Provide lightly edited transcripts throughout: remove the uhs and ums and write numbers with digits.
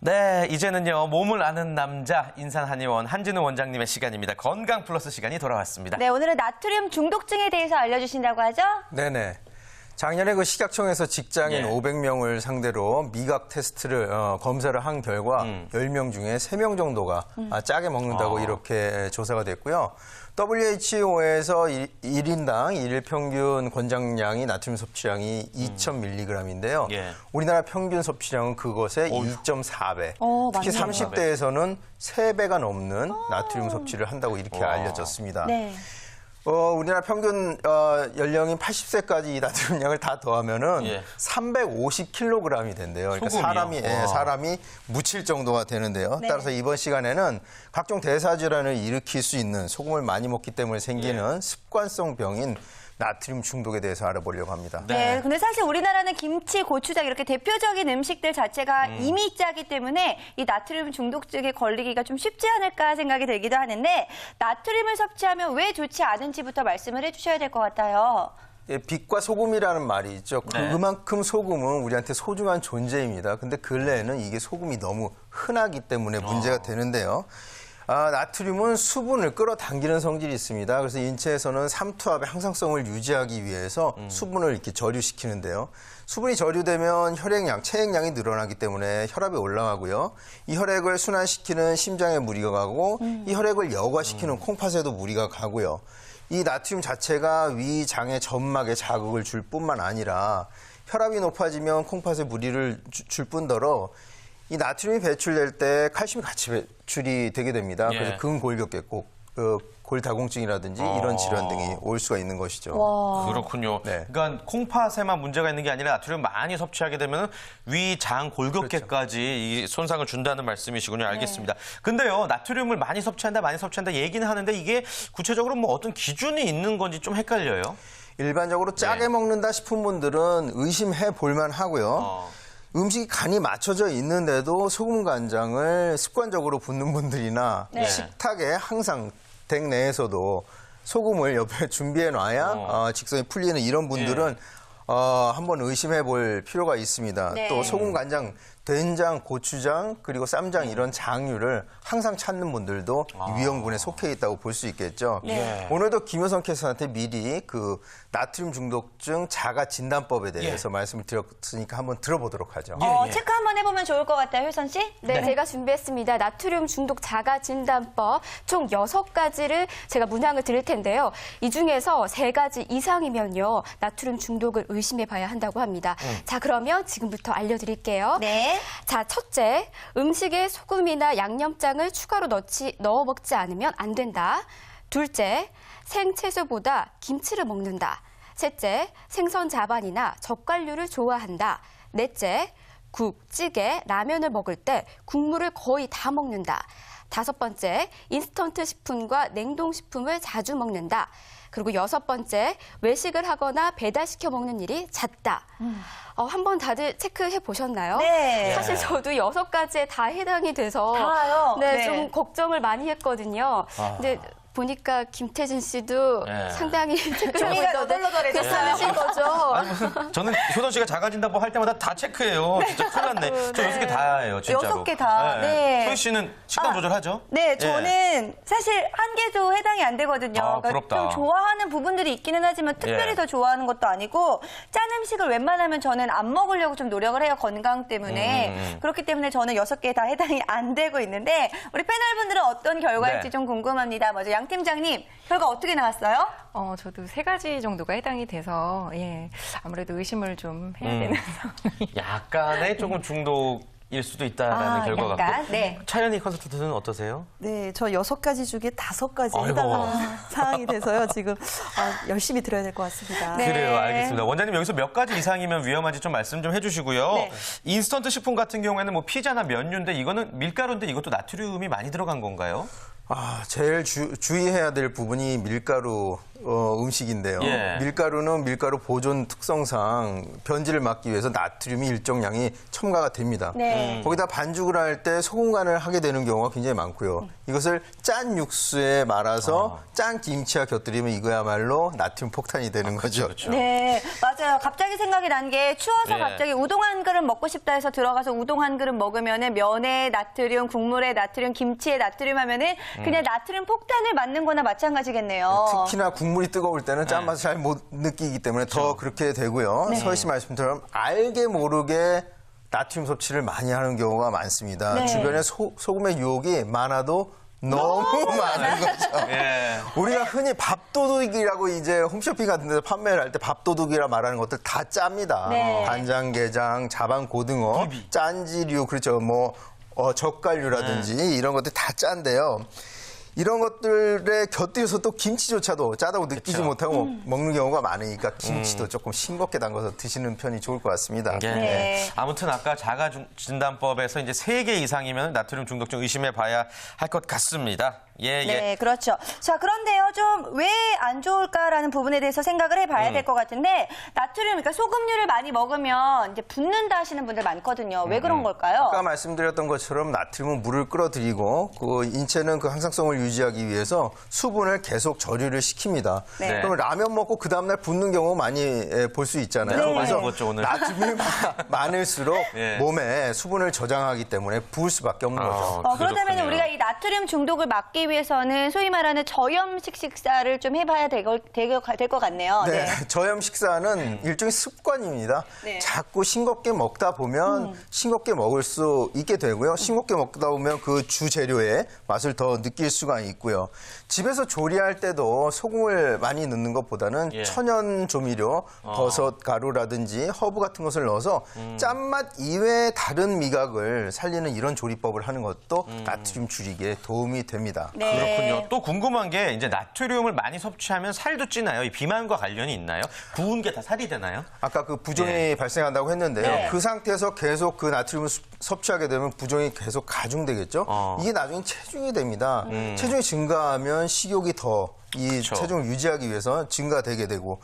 네, 이제는요, 몸을 아는 남자, 인산한의원 한진우 원장님의 시간입니다. 건강 플러스 시간이 돌아왔습니다. 네, 오늘은 나트륨 중독증에 대해서 알려주신다고 하죠? 네네. 작년에 그 식약청에서 직장인 500명을 상대로 미각 테스트를 검사를 한 결과 10명 중에 3명 정도가 짜게 먹는다고 이렇게 조사가 됐고요. WHO에서 1인당 일일 평균 권장량이 나트륨 섭취량이 2,000mg인데요. 우리나라 평균 섭취량은 그것의 2.4배. 특히 30대에서는 3배가 넘는 나트륨 섭취를 한다고 이렇게 알려졌습니다. 네. 우리나라 평균 연령인 80세까지 이 나트륨량을 다 더하면은 350kg이 된대요. 그러니까 사람이 묻힐 정도가 되는데요. 네. 따라서 이번 시간에는 각종 대사질환을 일으킬 수 있는 소금을 많이 먹기 때문에 생기는 습관성 병인 나트륨 중독에 대해서 알아보려고 합니다. 네, 근데 사실 우리나라는 김치, 고추장 이렇게 대표적인 음식들 자체가 이미 짜기 때문에 이 나트륨 중독증에 걸리기가 좀 쉽지 않을까 생각이 들기도 하는데 나트륨을 섭취하면 왜 좋지 않은지부터 말씀을 해주셔야 될 것 같아요. 빛과 소금이라는 말이 있죠. 그만큼 소금은 우리한테 소중한 존재입니다. 근데 근래에는 이게 소금이 너무 흔하기 때문에 문제가 되는데요. 나트륨은 수분을 끌어당기는 성질이 있습니다. 그래서 인체에서는 삼투압의 항상성을 유지하기 위해서 수분을 이렇게 저류시키는데요. 수분이 저류되면 혈액량, 체액량이 늘어나기 때문에 혈압이 올라가고요. 이 혈액을 순환시키는 심장에 무리가 가고 이 혈액을 여과시키는 콩팥에도 무리가 가고요. 이 나트륨 자체가 위, 장의 점막에 자극을 줄 뿐만 아니라 혈압이 높아지면 콩팥에 무리를 줄 뿐더러 이 나트륨이 배출될 때 칼슘이 같이 배출이 되게 됩니다. 그래서 근골격계, 골다공증이라든지 이런 질환 등이 올 수가 있는 것이죠. 와. 그렇군요. 네. 그러니까 콩팥에만 문제가 있는 게 아니라 나트륨 많이 섭취하게 되면 위, 장, 골격계까지 이 손상을 준다는 말씀이시군요. 알겠습니다. 근데요, 나트륨을 많이 섭취한다 얘기는 하는데 이게 구체적으로 뭐 어떤 기준이 있는 건지 좀 헷갈려요. 일반적으로 짜게 먹는다 싶은 분들은 의심해 볼만 하고요. 음식이 간이 맞춰져 있는데도 소금 간장을 습관적으로 붓는 분들이나 식탁에 항상 댁 내에서도 소금을 옆에 준비해 놔야 직성이 풀리는 이런 분들은 한번 의심해 볼 필요가 있습니다. 네. 또 소금, 간장, 된장, 고추장, 그리고 쌈장 이런 장류를 항상 찾는 분들도 위험군에 속해 있다고 볼 수 있겠죠. 오늘도 김효선 캐스터한테 미리 그 나트륨 중독증 자가 진단법에 대해서 말씀을 드렸으니까 한번 들어보도록 하죠. 체크 한번 해보면 좋을 것 같아요, 효선 씨. 네, 제가 준비했습니다. 나트륨 중독 자가 진단법 총 6가지를 제가 문항을 드릴 텐데요. 이 중에서 3가지 이상이면요. 나트륨 중독을 의심해 봐야 한다고 합니다. 자, 그러면 지금부터 알려드릴게요. 네. 자, 첫째, 음식에 소금이나 양념장을 추가로 넣어 먹지 않으면 안 된다. 둘째, 생채소보다 김치를 먹는다. 셋째, 생선 자반이나 젓갈류를 좋아한다. 넷째, 국, 찌개, 라면을 먹을 때 국물을 거의 다 먹는다. 다섯 번째, 인스턴트 식품과 냉동식품을 자주 먹는다. 그리고 6번째, 외식을 하거나 배달시켜 먹는 일이 잦다. 한번 다들 체크해 보셨나요? 네. 사실 저도 6가지에 다 해당이 돼서 다요? 네. 좀 걱정을 많이 했거든요. 근데 보니까 김태진 씨도 상당히 체크하고 있던데 괜찮으신 거죠? 아니, 무슨 저는 효선 씨가 자가진단법 할 때마다 다 체크해요. 진짜 큰일 났네. 저 6개 다예요, 진짜로. 6개 다. 네. 소희 씨는 식단 조절하죠? 네, 저는 사실 한 개도 해당이 안 되거든요. 부럽다. 좀 좋아하는 부분들이 있기는 하지만 특별히 더 좋아하는 것도 아니고 짠 음식을 웬만하면 저는 안 먹으려고 좀 노력을 해요, 건강 때문에. 그렇기 때문에 저는 6개 다 해당이 안 되고 있는데 우리 패널분들은 어떤 결과일지 좀 궁금합니다. 먼저 양 팀장님, 결과 어떻게 나왔어요? 저도 3가지 정도가 해당이 돼서 아무래도 의심을 좀 해야 되는 상황이. 약간의 조금 중독일 수도 있다라는 결과 같고. 네. 차연희 컨설턴트는 어떠세요? 네, 저 6가지 중에 5가지 해당하는 상황이 돼서요. 지금 열심히 들어야 될 것 같습니다. 네. 그래요, 알겠습니다. 원장님 여기서 몇 가지 이상이면 위험한지 좀 말씀 좀 해주시고요. 네. 인스턴트 식품 같은 경우에는 뭐 피자나 면류인데 이거는 밀가루인데 이것도 나트륨이 많이 들어간 건가요? 제일 주의해야 될 부분이 밀가루 음식인데요. 예. 밀가루는 밀가루 보존 특성상 변질을 막기 위해서 나트륨이 일정량이 첨가가 됩니다. 네. 거기다 반죽을 할 때 소금 간을 하게 되는 경우가 굉장히 많고요. 이것을 짠 육수에 말아서 짠 김치와 곁들이면 이거야말로 나트륨 폭탄이 되는 거죠. 그렇죠. 네, 맞아요. 갑자기 생각이 난 게 추워서 예. 갑자기 우동 한 그릇 먹고 싶다 해서 들어가서 우동 한 그릇 먹으면은 면에 나트륨, 국물에 나트륨, 김치에 나트륨 하면은 그냥 나트륨 폭탄을 맞는 거나 마찬가지겠네요. 특히나 국물이 뜨거울 때는 짠맛을 잘 못 느끼기 때문에 더 그렇게 되고요. 서희 씨 말씀처럼 알게 모르게 나트륨 섭취를 많이 하는 경우가 많습니다. 네. 주변에 소금의 유혹이 많아도 너무 많은 거죠. 예. 우리가 흔히 밥도둑이라고 이제 홈쇼핑 같은 데서 판매를 할 때 밥도둑이라 말하는 것들 다 짭니다. 네. 간장게장, 자반고등어, 짠지류, 그렇죠. 뭐 젓갈류라든지 이런 것들 다 짠데요. 이런 것들에 곁들여서 또 김치조차도 짜다고 느끼지 그쵸. 못하고 먹는 경우가 많으니까 김치도 조금 싱겁게 담가서 드시는 편이 좋을 것 같습니다. 예. 네. 아무튼 아까 자가진단법에서 이제 3개 이상이면 나트륨 중독증 의심해 봐야 할 것 같습니다. 예, 네, 그렇죠. 자, 그런데요, 좀 왜 안 좋을까라는 부분에 대해서 생각을 해봐야 될 것 같은데, 나트륨, 그러니까 소금류를 많이 먹으면 이제 붓는다 하시는 분들 많거든요. 왜 그런 걸까요? 아까 말씀드렸던 것처럼 나트륨은 물을 끌어들이고 그 인체는 그 항상성을 유지하기 위해서 수분을 계속 저류를 시킵니다. 네. 그럼 라면 먹고 그 다음날 붓는 경우 많이 볼 수 있잖아요. 네. 그래서 많이 먹었죠, 오늘. 나트륨이 많을수록 예. 몸에 수분을 저장하기 때문에 부을 수밖에 없는 거죠. 그렇다면 그렇군요. 우리가 이 나트륨 중독을 막기 위해서는 소위 말하는 저염식 식사를 좀 해봐야 될 것 같네요. 네, 저염 식사는 일종의 습관입니다. 네. 자꾸 싱겁게 먹다 보면 싱겁게 먹을 수 있게 되고요. 싱겁게 먹다 보면 그 주 재료의 맛을 더 느낄 수가 있고요. 집에서 조리할 때도 소금을 많이 넣는 것보다는 예. 천연 조미료, 버섯 가루라든지 허브 같은 것을 넣어서 짠맛 이외의 다른 미각을 살리는 이런 조리법을 하는 것도 나트륨 줄이기에 도움이 됩니다. 네. 그렇군요. 또 궁금한 게 이제 나트륨을 많이 섭취하면 살도 찌나요? 이 비만과 관련이 있나요? 부은 게 다 살이 되나요? 아까 그 부종이 예. 발생한다고 했는데요. 네. 그 상태에서 계속 그 나트륨을 섭취하게 되면 부종이 계속 가중되겠죠. 이게 나중에 체중이 됩니다. 체중이 증가하면 식욕이 더 이 그쵸. 체중을 유지하기 위해서 증가되게 되고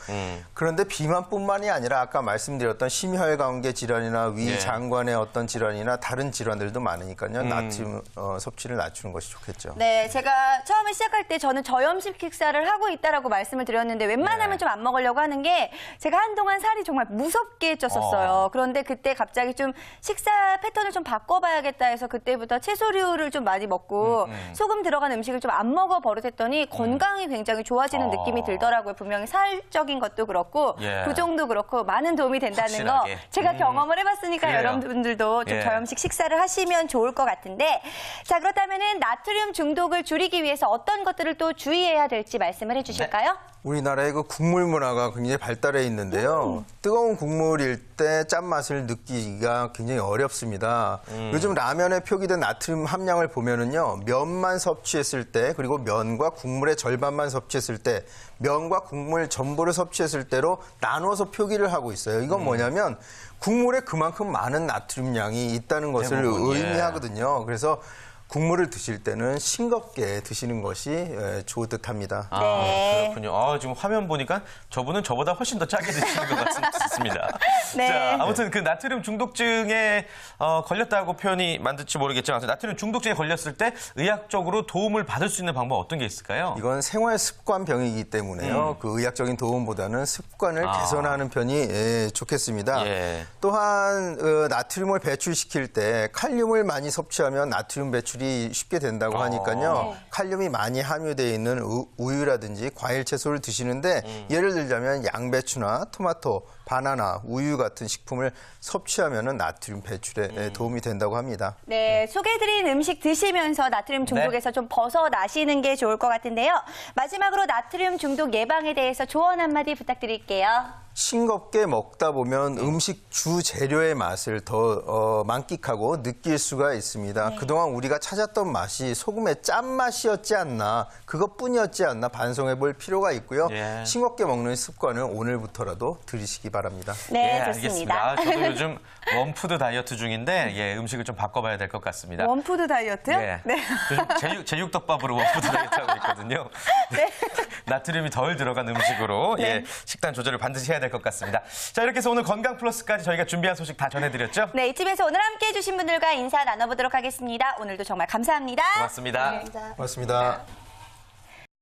그런데 비만뿐만이 아니라 아까 말씀드렸던 심혈관계 질환이나 위 장관의 어떤 질환이나 다른 질환들도 많으니까요. 나트륨 섭취를 낮추는 것이 좋겠죠. 네, 제가 처음에 시작할 때 저는 저염식 식사를 하고 있다라고 말씀을 드렸는데 웬만하면 좀 안 먹으려고 하는 게 제가 한동안 살이 정말 무섭게 쪘었어요. 그런데 그때 갑자기 좀 식사 패턴을 좀 바꿔봐야겠다 해서 그때부터 채소류를 좀 많이 먹고 소금 들어간 음식을 좀 안 먹어 버릇했더니 건강이 굉장히 좋아지는 느낌이 들더라고요. 분명히 살적인 것도 그렇고 예. 부종도 그렇고 많은 도움이 된다는 확실하게. 거 제가 경험을 해봤으니까 그래요. 여러분들도 좀 예. 저염식 식사를 하시면 좋을 것 같은데 자 그렇다면은 나트륨 중독을 줄이기 위해서 어떤 것들을 또 주의해야 될지 말씀을 해주실까요? 우리나라의 그 국물 문화가 굉장히 발달해 있는데요. 뜨거운 국물일 때 짠맛을 느끼기가 굉장히 어렵습니다. 요즘 라면에 표기된 나트륨 함량을 보면은요. 면만 섭취했을 때 그리고 면과 국물의 절반만 섭취했을 때 면과 국물 전부를 섭취했을 때로 나눠서 표기를 하고 있어요. 이건 뭐냐면 국물에 그만큼 많은 나트륨 양이 있다는 것을 대부분, 예. 의미하거든요. 그래서 국물을 드실 때는 싱겁게 드시는 것이 좋듯합니다. 네. 그렇군요. 지금 화면 보니까 저분은 저보다 훨씬 더 짜게 드시는 것 같습니다. 네. 자, 아무튼 그 나트륨 중독증에 걸렸다고 표현이 맞을지 모르겠지만 나트륨 중독증에 걸렸을 때 의학적으로 도움을 받을 수 있는 방법 어떤 게 있을까요? 이건 생활 습관병이기 때문에요. 그 의학적인 도움보다는 습관을 개선하는 편이 좋겠습니다. 예. 또한 나트륨을 배출시킬 때 칼륨을 많이 섭취하면 나트륨 배출이 쉽게 된다고 하니까요. 칼륨이 많이 함유되어 있는 우유라든지 과일 채소를 드시는데 예를 들자면 양배추나 토마토, 바나나, 우유 같은 식품을 섭취하면 나트륨 배출에 도움이 된다고 합니다. 네, 소개해드린 음식 드시면서 나트륨 중독에서 좀 벗어나시는 게 좋을 것 같은데요. 마지막으로 나트륨 중독 예방에 대해서 조언 한마디 부탁드릴게요. 싱겁게 먹다 보면 음식 주 재료의 맛을 더 만끽하고 느낄 수가 있습니다. 그동안 우리가 찾았던 맛이 소금의 짠맛이었지 않나, 그것뿐이었지 않나 반성해 볼 필요가 있고요. 예. 싱겁게 먹는 습관을 오늘부터라도 들이시기 바랍니다. 네, 예, 좋습니다. 알겠습니다. 저도 요즘 원푸드 다이어트 중인데 예, 음식을 좀 바꿔봐야 될 것 같습니다. 원푸드 다이어트? 예. 요즘 제육덮밥으로 원푸드 다이어트 하고 있거든요. 네. 나트륨이 덜 들어간 음식으로 예, 식단 조절을 반드시 해야 될 것 같습니다. 자, 이렇게 해서 오늘 건강 플러스까지 저희가 준비한 소식 다 전해드렸죠? 네, 이쯤에서 오늘 함께해 주신 분들과 인사 나눠보도록 하겠습니다. 오늘도 정말 감사합니다. 고맙습니다. 고맙습니다.